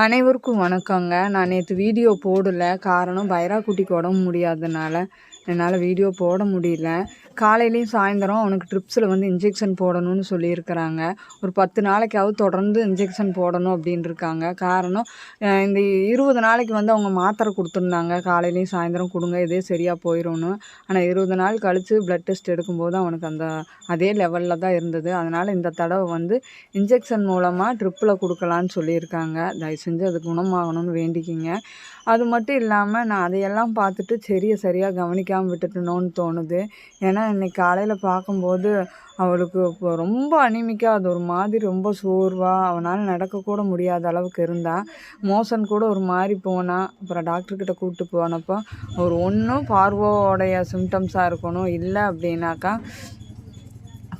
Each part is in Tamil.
அனைவருக்கும் வணக்கங்க. நான் நேற்று வீடியோ போடல. காரணம் பைராக்குட்டிக்கு உடம்பு முடியாதனால என்னால் வீடியோ போட முடியல. காலையிலையும் சாயந்தரம் அவனுக்கு ட்ரிப்ஸில் வந்து இன்ஜெக்ஷன் போடணும்னு சொல்லியிருக்கிறாங்க. ஒரு 10 நாளைக்காவது தொடர்ந்து இன்ஜெக்ஷன் போடணும் அப்படின்னு இருக்காங்க. காரணம் இந்த 20 நாளைக்கு வந்து அவங்க மாத்திரை கொடுத்துருந்தாங்க. காலையிலையும் சாயந்தரம் கொடுங்க, இதே சரியாக போயிடும்னு. ஆனால் 20 நாள் கழித்து ப்ளட் டெஸ்ட் எடுக்கும்போது அவனுக்கு அதே லெவலில் தான் இருந்தது. அதனால் இந்த தடவை வந்து இன்ஜெக்ஷன் மூலமாக ட்ரிப்பில் கொடுக்கலான்னு சொல்லியிருக்காங்க. தயவு செஞ்சு அது குணமாகணும்னு வேண்டிக்கிங்க. அது மட்டும் இல்லாமல் நான் அதையெல்லாம் பார்த்துட்டு சரியாக கவனிக்காமல் விட்டுட்டணும்னு தோணுது. ஏன்னா இன்றைக்கி காலையில் பார்க்கும்போது அவளுக்கு இப்போ ரொம்ப அனிமிக்காக, அது ஒரு மாதிரி ரொம்ப சோர்வாக, அவனால் நடக்கக்கூட முடியாத அளவுக்கு இருந்தாள். மோஷன் கூட ஒரு மாதிரி போனால், அப்புறம் டாக்டர்கிட்ட கூப்பிட்டு போனப்போ ஒரு ஒன்றும் பார்வோடைய சிம்டம்ஸாக இருக்கணும், இல்லை அப்படின்னாக்கா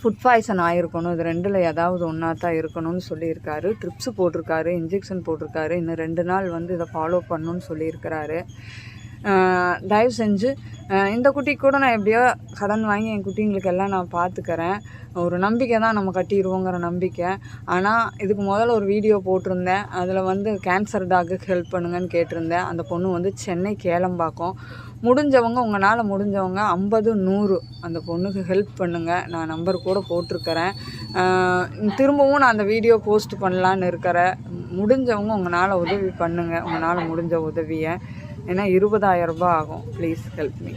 ஃபுட் பாய்சன் ஆகிருக்கணும். இது 2ல் ஏதாவது ஒன்றா தான் இருக்கணும்னு சொல்லியிருக்காரு. ட்ரிப்ஸு போட்டிருக்காரு, இன்ஜெக்ஷன் போட்டிருக்காரு. இன்னும் 2 நாள் வந்து இதை ஃபாலோ பண்ணணுன்னு சொல்லியிருக்கிறாரு. தயவு செஞ்சு இந்த குட்டிக்கு கூட நான் எப்படியோ கடன் வாங்கி என் குட்டிங்களுக்கு எல்லாம் நான் பார்த்துக்கிறேன். ஒரு நம்பிக்கை தான், நம்ம கட்டிடுவோங்கிற நம்பிக்கை. ஆனால் இதுக்கு முதல்ல ஒரு வீடியோ போட்டிருந்தேன். அதில் வந்து கேன்சர் டாக்குக்கு ஹெல்ப் பண்ணுங்கன்னு கேட்டிருந்தேன். அந்த பொண்ணு வந்து சென்னை கேளம்பாக்கம். முடிஞ்சவங்க, உங்களால் முடிஞ்சவங்க 50, 100 அந்த பொண்ணுக்கு ஹெல்ப் பண்ணுங்கள். நான் நம்பர் கூட போட்டிருக்கிறேன். திரும்பவும் நான் அந்த வீடியோ போஸ்ட் பண்ணலான்னு இருக்கிறேன். முடிஞ்சவங்க உங்களால் உதவி பண்ணுங்கள், உங்களால் முடிஞ்ச உதவியை. ஏன்னா 20,000 ரூபாய் ஆகும். Please help me.